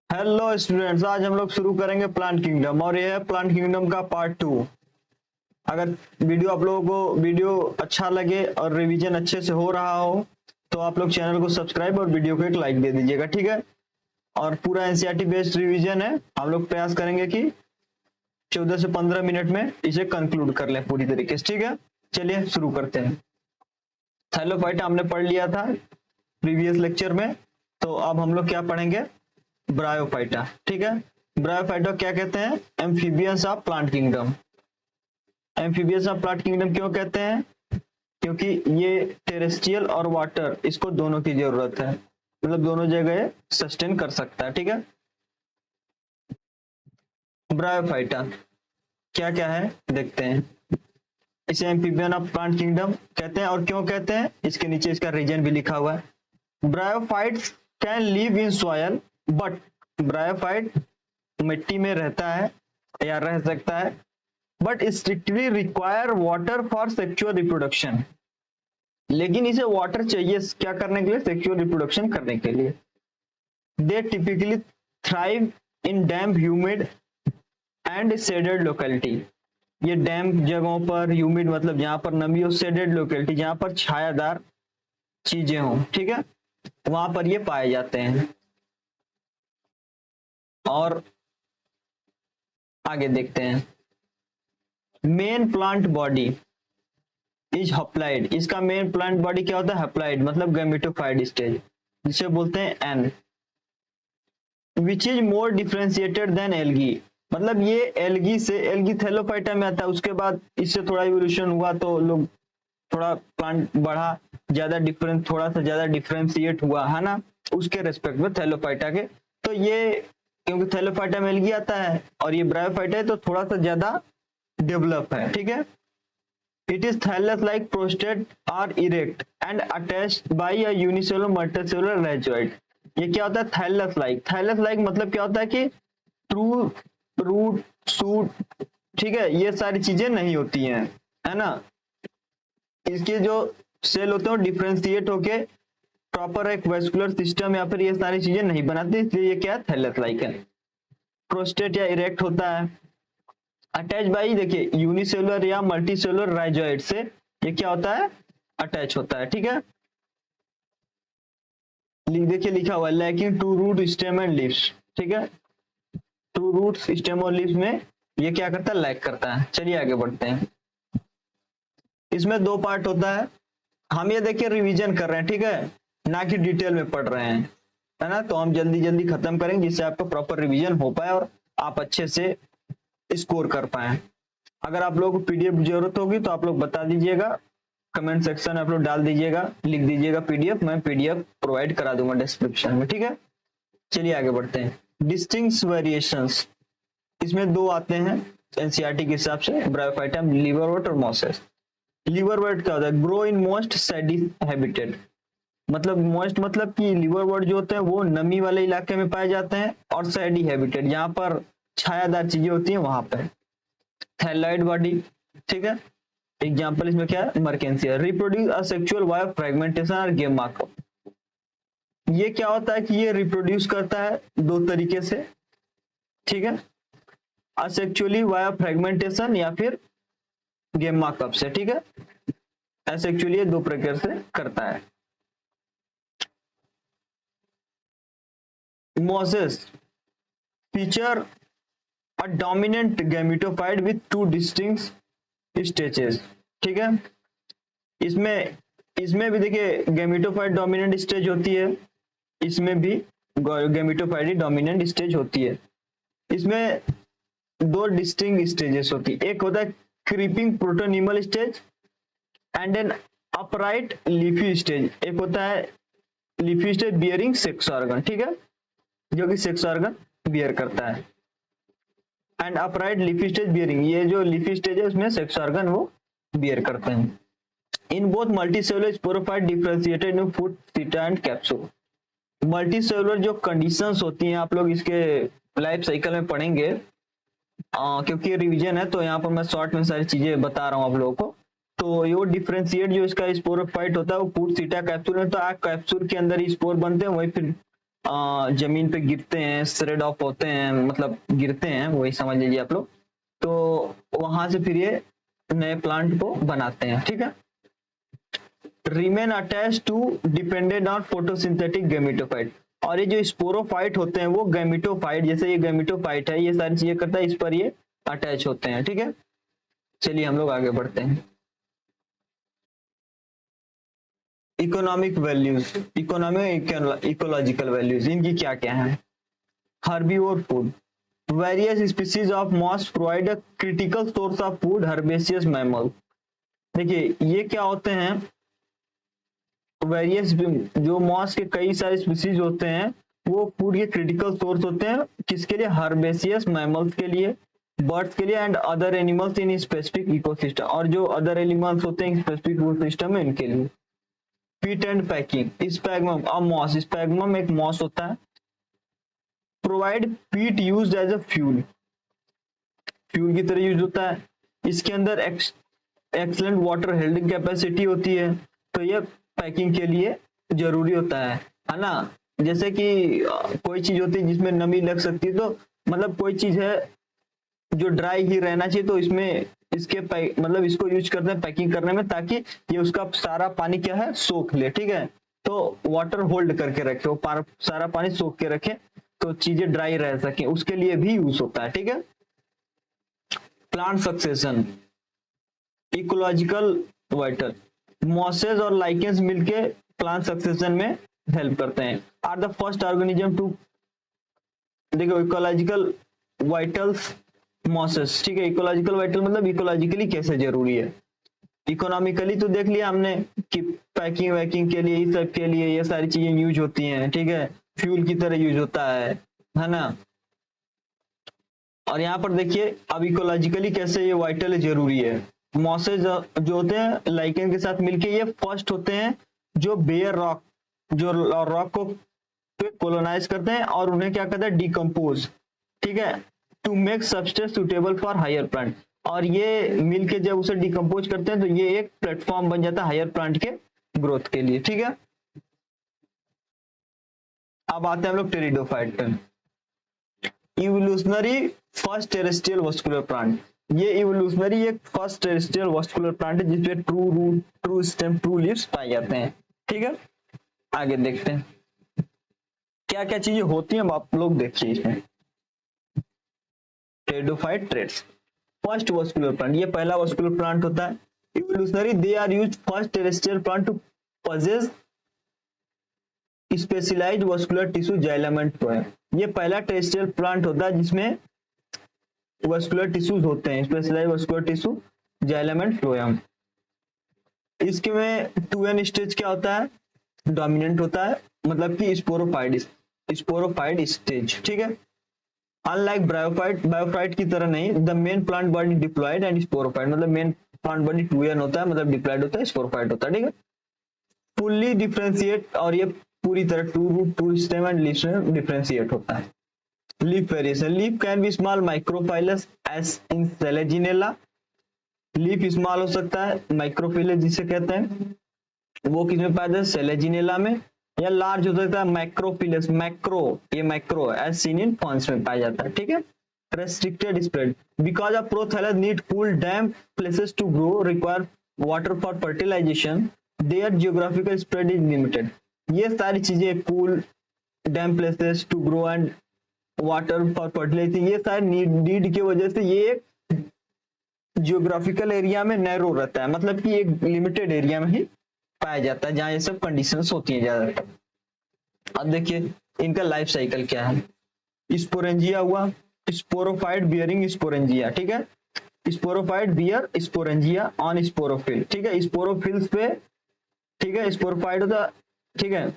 Hello students, आज हम लोग शुरू करेंगे प्लांट किंगडम और यह है प्लांट किंगडम का पार्ट 2। अगर वीडियो आप लोगों को वीडियो अच्छा लगे और रिवीजन अच्छे से हो रहा हो तो आप लोग चैनल को सब्सक्राइब और वीडियो को एक लाइक दे दीजिएगा, ठीक है। और पूरा एनसीईआरटी बेस्ड रिवीजन है, हम लोग प्रयास करेंगे कि 14 से 15 मिनट में इसे कंक्लूड कर लें पूरी तरीके से, ठीक है। चलिए शुरू करते हैं। थैलोफाइटा हमने पढ़ लिया था प्रीवियस लेक्चर में, तो अब हम लोग क्या पढ़ेंगे, ब्रायोफाइटा, ठीक है। ब्रायोफाइटा क्या कहते हैं, amphibians of plant kingdom. Amphibians of plant kingdom क्यों कहते हैं, क्योंकि ये टेरेस्ट्रियल और वाटर, इसको दोनों की जरूरत है, मतलब दोनों जगह सस्टेन कर सकता है, ठीक है। ब्रायोफाइटा क्या क्या है देखते हैं। इसे एम्फीबियन ऑफ प्लांट किंगडम कहते हैं, और क्यों कहते हैं इसके नीचे इसका रीजन भी लिखा हुआ है। Bryophytes can live in soil, but bryophyte मिट्टी में रहता है या रह सकता है, but strictly require water for sexual reproduction. लेकिन इसे वाटर चाहिए क्या करने के लिए, सेक्सुअल रिप्रोडक्शन करने के लिए। दे typically thrive in damp humid and shaded locality. ये डैम्प जगहों पर, ह्यूमिड मतलब जहां पर नमी हो, शेडेड लोकेलिटी जहां पर छायादार चीजें हों, ठीक है, वहां पर ये पाए जाते हैं। और आगे देखते हैं। Main plant body is haploid. इसका मेन प्लांट बॉडी क्या होता है, हप्लाइड मतलब गैमेटोफाइड स्टेज, जिसे बोलते हैं N. Which is more differentiated than algae, मतलब ये एल्गी से, एल्गी थैलोफाइटा में आता है, उसके बाद इससे थोड़ा इवोल्यूशन हुआ तो लोग थोड़ा प्लांट बढ़ा, ज्यादा डिफरेंस, थोड़ा सा ज्यादा डिफरेंशिएट हुआ है ना, उसके रेस्पेक्ट में थैलोफाइटा के। तो ये क्योंकि थैलोफाइटा में एल्गी आता है और ये ब्रायोफाइटा है तो थोड़ा सा ज्यादा डेवलप है, ठीक है। It is thallus-like prostate are erect and attached by a unicellular multicellular rhizoid। ये क्या होता है, थैलस लाइक। थैलस लाइक मतलब क्या होता है कि ट्रू रूट सूट, ठीक है, ये सारी चीजें नहीं होती हैं, है ना। इसके जो सेल होते हैं डिफरेंशिएट होके प्रॉपर एक वेस्कुलर सिस्टम या फिर ये सारी चीजें नहीं बनाते, इसलिए ये क्या है, थैलस लाइक है। प्रोस्टेट या इरेक्ट होता है। अटैच बाई, देखिए यूनिसेलुलर या मल्टीसेलुलर राइजोइड से ये क्या होता है, अटैच होता है, ठीक है। देखिए लिखा हुआ है lacking true root stem and leaves, ठीक है। टू रूट स्टेम और लीव्स में ये क्या करता है, लैक करता है। चलिए आगे बढ़ते हैं। इसमें दो पार्ट होता है, हम ये देखिए रिवीजन कर रहे हैं, ठीक है, ना कि डिटेल में पढ़ रहे हैं, है ना। तो हम जल्दी जल्दी खत्म करेंगे जिससे आपका प्रॉपर रिवीजन हो पाए और आप अच्छे से स्कोर कर पाए। अगर आप लोगों को पीडीएफ जरूरत होगी तो आप लोग बता दीजिएगा, कमेंट सेक्शन में आप लोग डाल दीजिएगा, लिख दीजिएगा पीडीएफ, मैं पीडीएफ प्रोवाइड करा दूंगा डिस्क्रिप्शन में, ठीक है। चलिए आगे बढ़ते हैं। डिस्टिंक्ट वेरिएशंस, इसमें दो आते हैं एनसीईआरटी के हिसाब से, ब्रायोफाइटा, लिवरवर्ट और मॉसेस। लिवरवर्ट क्या होता है, ग्रो इन मोस्ट सैडी हैबिटेट, मतलब मोस्ट मतलब कि लिवरवर्ट जो होते हैं वो नमी वाले इलाके में पाए जाते हैं, और सैडी हैबिटेट जहां पर छायादार चीजें होती हैं वहां पर। थैलाइड बॉडी, ठीक है, एग्जांपल इसमें क्या है, मर्केंसिया। रिप्रोड्यूस असेक्सुअल वाया फ्रेगमेंटेशन और गेम मार्कअप। ये क्या होता है कि ये रिप्रोड्यूस करता है दो तरीके से, ठीक है, असेक्सुअली वाया फ्रेगमेंटेशन या फिर गेम मार्कअप से, ठीक है। असेक्सुअली दो प्रकार से करता है। Moses feature a dominant gametophyte with two distinct stages, ठीक है। इसमें इसमें भी देखिए गैमेटोफाइट डोमिनेंट स्टेज होती है, इसमें भी गैमेटोफाइट डोमिनेंट स्टेज होती है। इसमें दो डिस्टिंक्ट स्टेजेस होती है, एक होता है creeping protonemal stage and an upright leafy stage. एक होता है leafy stage bearing sex organ, ठीक है, जो कि सेक्स ऑर्गन बियर करता है। And upright leafy stage bearing, ये जो लीफी स्टेज है उसमें सेक्स ऑर्गन वो बियर करते हैं। In both multicellular sporophyte differentiated in food, सीटा एंड कैप्सूल। मल्टीसेलुलर जो कंडीशंस होती हैं आप लोग इसके लाइफ साइकिल में पढ़ेंगे, क्योंकि रिवीजन है तो यहाँ पर मैं शॉर्ट में सारी चीजें बता रहा हूँ आप लोगों को। तो ये डिफरेंशिएट जो इसका स्पोरोफाइट होता है वो फूड, सीटा, कैप्सूल में, तो कैप्सूल के अंदर ही स्पोर बनते हैं, वही फिर जमीन पे गिरते हैं, श्रेड ऑफ होते हैं, मतलब गिरते हैं, वही समझ लीजिए आप लोग। तो वहां से फिर ये नए प्लांट को बनाते हैं, ठीक है। Remain attach to dependent on photosynthetic gametophyte, और ये जो स्पोरोफाइट होते हैं वो गैमेटोफाइट, जैसे ये गैमेटोफाइट है, ये सारी चीजें करता है, इस पर ये अटैच होते हैं, ठीक है। चलिए हम लोग आगे बढ़ते हैं। Economic values, economic ecological values, इनकी क्या क्या है। Herbivore food, various species of moss provide a critical source of food herbaceous mammal. देखिए ये क्या होते हैं, वेरियस, जो मॉस के कई सारे स्पीसीज होते हैं वो फूड के क्रिटिकल सोर्स होते हैं, किसके लिए, हर्बेसियस मैमल्स के लिए, बर्ड्स के लिए, and other animals in specific ecosystem, और जो अदर एनिमल्स होते हैं स्पेसिफिक इकोसिस्टम में इनके लिए। फीट एंड पैकिंग, स्पैगमम, अब मॉस, स्पैगमम एक मॉस होता है, provide peat used as a fuel, fuel की तरह यूज होता है। इसके अंदर एक्सलेंट वाटर होल्डिंग कैपेसिटी होती है, तो ये पैकिंग के लिए जरूरी होता है ना। जैसे कि कोई चीज होती है जिसमें नमी लग सकती है, तो मतलब कोई चीज है जो ड्राई ही रहना चाहिए, तो इसमें इसके मतलब इसको यूज करते हैं पैकिंग करने में, ताकि ये उसका सारा पानी क्या है, सोख ले, ठीक है। तो वाटर होल्ड करके रखे, वो सारा पानी सोख के रखे, तो चीजें ड्राई रह सके, उसके लिए भी यूज होता है, ठीक है। Plant succession, ecological vital, mosses और लाइकेंस मिलके प्लांट सक्सेशन में हेल्प करते हैं। Are the first organism to, देखो इकोलॉजिकल वाइटल्स, मॉसेस, ठीक है। इकोलॉजिकल वाइटल मतलब इकोलॉजिकली कैसे जरूरी है। इकोनॉमिकली तो देख लिया हमने कि पैकिंग वैकिंग के लिए, इस सब के लिए ये सारी चीजें यूज होती हैं, ठीक है, फ्यूल की तरह यूज होता है ना। और यहाँ पर देखिए अब इकोलॉजिकली कैसे ये वाइटल जरूरी है। मॉसेज जो होते हैं लाइकेन के साथ मिलके ये फर्स्ट होते हैं जो बेयर रॉक, जो रॉक को कोलोनाइज करते हैं और उन्हें क्या करते हैं, डिकम्पोज, ठीक है, to make substance suitable for higher plant. और ये मिलके जब उसे डिकम्पोज करते हैं तो ये एक प्लेटफॉर्म बन जाता है हायर प्लांट के ग्रोथ के लिए, ठीक है। अब आते हैं हम लोग टेरिडोफाइट पे। Evolutionary first terrestrial vascular plant, ये इवोल्यूशनरी एक फर्स्ट टेरेस्ट्रियल वास्कुलर प्लांट है जिसपे true root, true stem, true leaves पाए जाते हैं, ठीक है। आगे देखते हैं क्या क्या चीजें होती हैं, आप लोग देखिए इसमें। Pteridophyte traits, first vascular plant, ये पहला वास्कुलर प्लांट होता है। Evolutionary, they are used first terrestrial plant to possess specialised vascular tissue xylem and phloem, ये पहला टेरेस्ट्रियल प्लांट होता है जिसमें वास्कुलर टिश्यूज होते हैं, specialised vascular tissue xylem and phloem. इसके में 2n स्टेज क्या होता है, डोमिनेंट होता है, मतलब कि स्पोरोफाइट स्टेज, ठीक है। अनलाइक ब्रायोफाइट, बायोफाइट की तरह नहीं, the main plant body diploid and sporophyte, मतलब मेन प्लांट बॉडी 2n होता है, मतलब डिप्लॉयड होता है, स्पोरोफाइट होता है, ठीक है। फुल्ली डिफरेंशिएट, और ये पूरी तरह true root, true stem and leaves में डिफरेंशिएट होता है। Leaf variation, leaf can be small microphyllous as in Selaginella, leaf small हो सकता है, माइक्रोफिलस जिसे कहते हैं, वो किसमें पाया जाता है, सेलेजिनेला में, या लार्ज हो सकता है मैक्रोफिलस, मैक्रो, ये macro as seen in forms में पाया जाता है, ठीक है। Restricted spread, because of prothallus need cool damp places to grow, require water for fertilisation, their geographical spread is limited, ये सारी चीजें cool damp places to grow and water for fertilisation, ये सारे नीड की वजह से ये जियोग्राफिकल एरिया में नैरो रहता है, मतलब कि एक लिमिटेड एरिया में ही पाया जाता है जहां ये सब कंडीशंस होती हैं ज्यादातर। अब देखिए इनका लाइफ साइकिल क्या है। स्पोरेंजिया हुआ, स्पोरोफाइट बियरिंग स्पोरेंजिया, ठीक है, sporophyte bear sporangia on sporophyll, ठीक है, स्पोरोफिल्स पे, ठीक है, स्पोरोफाइट होता, ठीक है,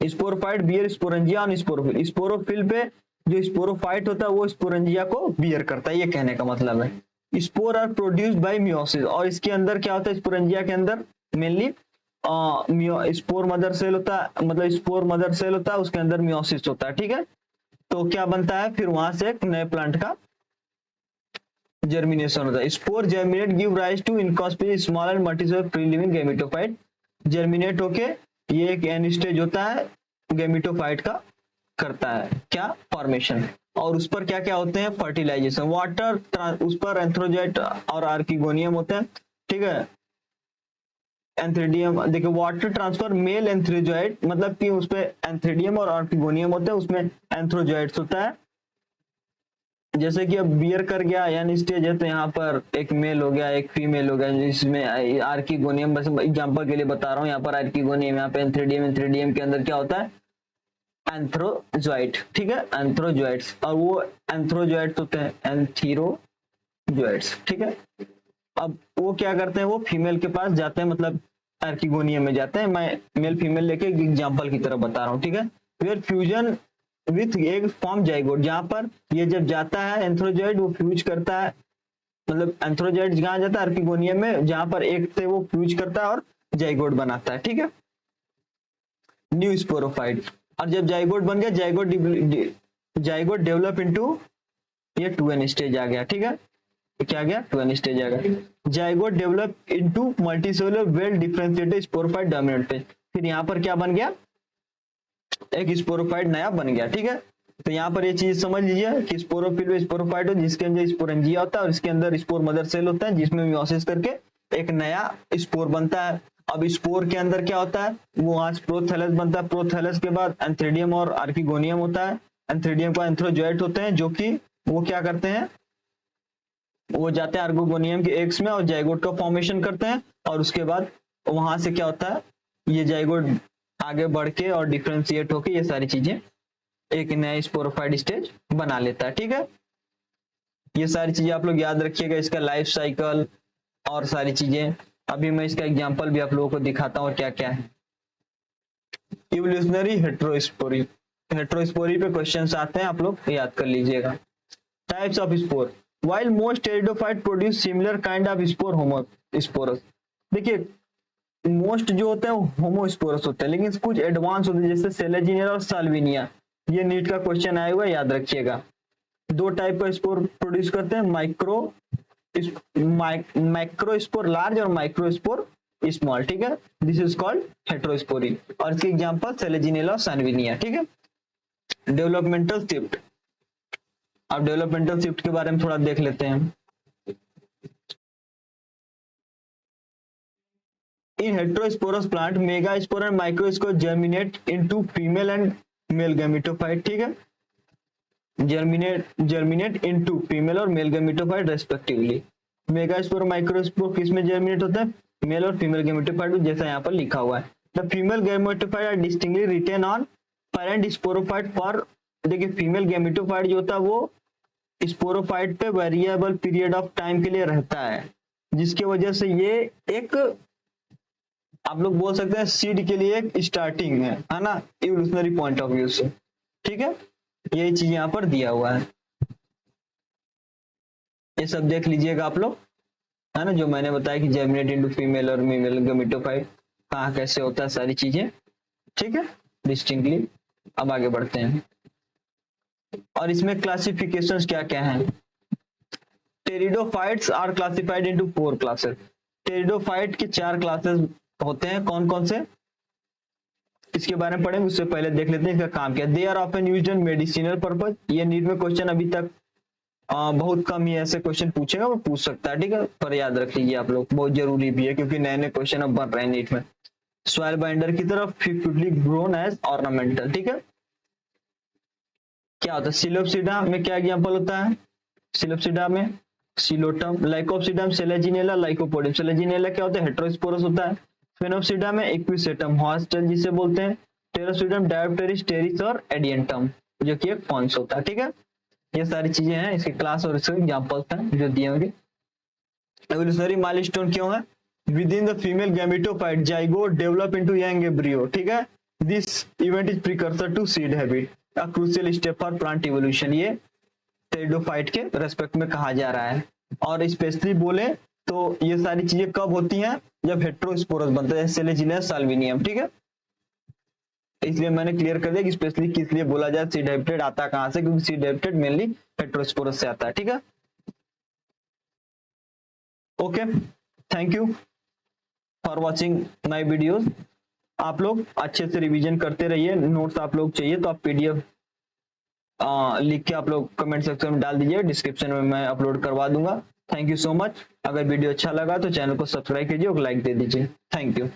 sporophyte bear sporangia on sporophyll, sporophyll पे जो स्पोरोफाइट होता है वो स्पोरेंजिया को बियर करता है, ये कहने का मतलब है। Spore are produced by meiosis, और इसके अंदर क्या होता है, स्पोरेंजिया के अंदर मेनली स्पोर मदर सेल होता है, मतलब स्पोर मदर सेल होता है, उसके अंदर मियोसिस होता है, ठीक है। तो क्या बनता है, फिर वहां से एक नए प्लांट का जर्मिनेशन होता है। Spore germinate give rise to inconspicuous small and multicellular free living gametophyte, germinate होके ये एक एन स्टेज होता है, गेमिटोफाइट का करता है क्या, फॉर्मेशन। और उस पर क्या क्या होते हैं, फर्टिलाइजेशन, वाटर उस पर एंथ्रोजाइट और आर्किगोनियम होते हैं, ठीक है। एंथ्रेडियम, देखिए वाटर ट्रांसफर मेल एंथ्रोजाइट, मतलब कि उस पे एंथ्रेडियम और आर्किगोनियम होते हैं, उसमें एंथ्रोजाइट्स होता है। जैसे कि अब बियर कर गया यानी स्टेज है, तो यहाँ पर एक मेल हो गया एक फीमेल हो गया, जिसमें आर्किगोनियम, बस एग्जांपल के लिए बता रहा हूँ, यहाँ पर आर्किगोनियम, यहाँ पे एंथ्रेडियम, एंथ्रेडियम के अंदर क्या होता है, एंथ्रोजॉइट, ठीक है, एंथ्रोजॉइट्स, और वो एंथ्रोजॉइट्स होते हैं एंथीरोजॉइट्स, ठीक है। अब वो क्या करते हैं, वो फीमेल के पास जाते हैं, मतलब आर्किगोनियम में जाते हैं, मैं मेल फीमेल लेके एग्जांपल की तरह बता रहा हूँ, ठीक है। फिर fusion with egg form zygote, जहां पर ये जब जाता है एंथ्रोजॉइड, वो फ्यूज करता है, मतलब एंथ्रोजॉइड कहां जाता है, आर्किगोनियम में, जहां पर एक से वो फ्यूज करता है और जाइगोट बनाता है, ठीक है, न्यू स्पोरोफाइट। और जब जाइगोट बन गया, जाइगोट डेवलप इनटू, ये 2n स्टेज आ गया, ठीक है, क्या गया, 2n स्टेज आ गया। Zygote develop into multicellular well differentiated sporophyte dominant phase, फिर यहाँ पर क्या बन गया, एक स्पोरोफाइट नया बन गया, ठीक है। तो यहाँ पर ये चीज समझ लीजिए कि स्पोरोफिल में स्पोरोफाइट हो, जिसके अंदर स्पोरेंजिया होता है, और इसके अंदर स्पोर मदर सेल होता है, जिसमें मियोसिस करके एक नया स्पोर बनता है। अब स्पोर के अंदर क्या होता है, वो आज प्रोथैलस बनता है, प्रोथैलस के बाद एंथ्रेडियम और आर्किगोनियम होता है, एंथ्रेडियम का एंथ्रोजॉइट होते हैं, जो कि वो क्या करते हैं, वो जाते हैं आर्किगोनियम के एग्स में और जाइगोट का फॉर्मेशन करते हैं, और उसके बाद वहां से क्या होता है, ये जाइगोट आगे बढ़ के और डिफ्रेंशिएट होके ये सारी चीजें एक नया स्पोरोफाइट स्टेज बना लेता है, ठीक है। ये सारी चीजें आप लोग याद रखिएगा, इसका लाइफ साइकिल और सारी चीजें। अभी मैं इसका एग्जांपल भी आप लोगों को दिखाता हूँ क्या क्या है। इवोल्यूशनरी हेट्रोस्पोरी, हेट्रोस्पोरी पे क्वेश्चंस आते हैं, आप लोग याद कर लीजिएगा। Types of spore, while most pteridophyte produce similar kind of spore homosporous, देखिए मोस्ट जो होते हैं होमोस्पोरस होते हैं, लेकिन कुछ एडवांस होते हैं, जैसे सेलेजिनिया और साल्विनिया। ये नीट का क्वेश्चन आया हुआ है, याद रखिएगा। दो टाइप का स्पोर प्रोड्यूस करते हैं, माइक्रोस्पोर लार्ज और माइक्रोस्पोर स्मॉल, ठीक है, दिस इज कॉल्ड हेट्रोस्पोरी। और इसके एग्जांपल सेलेजिनिया और साल्विनिया, ठीक है। डेवलपमेंटल शिफ्ट, अब डेवलपमेंटल शिफ्ट के बारे में थोड़ा देख लेते हैं। In heterosporous plant, megaspore and microspore germinate into female and male gametophyte, ठीक है, germinate into female और male gametophyte respectively। Megaspore microspore किस में जर्मिनेट होता है, मेल और फीमेल गेमेटोफाइट, जैसा यहाँ पर लिखा हुआ है। The female gametophyte are distinctly retain on parent sporophyte for, देखिए फीमेल गेमेटोफाइट जो होता है वो स्पोरोफाइट पे वेरिएबल पीरियड ऑफ टाइम के लिए रहता है, जिसकी वजह से ये एक, आप लोग बोल सकते हैं सीड के लिए एक स्टार्टिंग है ना, इवोल्यूशनरी पॉइंट ऑफ व्यू से, ठीक है। यही चीज यहाँ पर दिया हुआ है, ये सब देख लीजिएगा आप लोग, है ना, जो मैंने बताया कि जर्मिनेट इनटू फीमेल और मेल गेमेटोफाइट कहाँ कैसे होता है, सारी चीजें, ठीक है, डिस्टिंक्टली। अब आगे बढ़ते हैं, और इसमें क्लासिफिकेशंस क्या क्या हैं। Pteridophytes are classified into 4 classes, pteridophyte के 4 क्लासेस होते हैं, कौन कौन से, इसके बारे में पढ़ेंगे, उससे पहले देख लेते हैं इसका काम क्या। They are often used in medicinal purpose, ये नीट में क्वेश्चन अभी तक बहुत कम ही ऐसे क्वेश्चन पूछेगा, वो पूछ सकता है, ठीक है, पर याद रख लीजिए आप लोग, बहुत जरूरी भी है, क्योंकि नए नए क्वेश्चन अब बन रहे हैं नीट में। सॉइल बाइंडर की तरफ फ्यूटली ग्रोन एज ऑर्नामेंटल, ठीक है। क्या होता है सिलोप्सिडा में, क्या एग्जांपल होता है सिलोप्सिडा में, सिलोटम, लाइकोप्सिडम, सेलेजिनेला, लाइकोपोडियम। सेलेजिनेला क्या होता है, हेट्रोस्पोरस होता है। फेनोप्सिडा में इक्विसेटम, हॉस्टल जिसे बोलते हैं। टेरोसिडम, डायोप्टेरिस, टेरिस और एडियंटम, जो कि एक फॉन्स होता है, ठीक है। ये सारी चीजें हैं, इसके क्लास और इसके एग्जांपल्स हैं जो दिए होंगे। एवोल्यूशनरी माइलस्टोन क्यों है, within the female gametophyte zygote develop into young embryo, ठीक है, this event is precursor to seed habit, a crucial step for plant evolution, ये टेरिडोफाइट के रेस्पेक्ट में कहा जा रहा है। और स्पेशली बोले तो ये सारी चीजें कब होती हैं, जब हेट्रोस्पोरस बनता है, सेलेजिनिया, साल्विनियम, ठीक है। इसलिए मैंने क्लियर कर दिया कि स्पेशली किस लिए बोला जाए सीड हैबिटेट आता है कहां से, क्योंकि सीड हैबिटेट मेनली हेट्रोस्पोरस से आता है, ठीक है। Okay, thank you for watching my videos. आप लोग अच्छे से रिवीजन करते रहिए। नोट्स आप लोग चाहिए तो आप PDF लिख के आप लोग कमेंट सेक्शन में डाल दीजिए, डिस्क्रिप्शन में मैं अपलोड करवा दूंगा। Thank you so much. अगर वीडियो अच्छा लगा तो चैनल को सब्सक्राइब कीजिए और लाइक दे दीजिए। Thank you.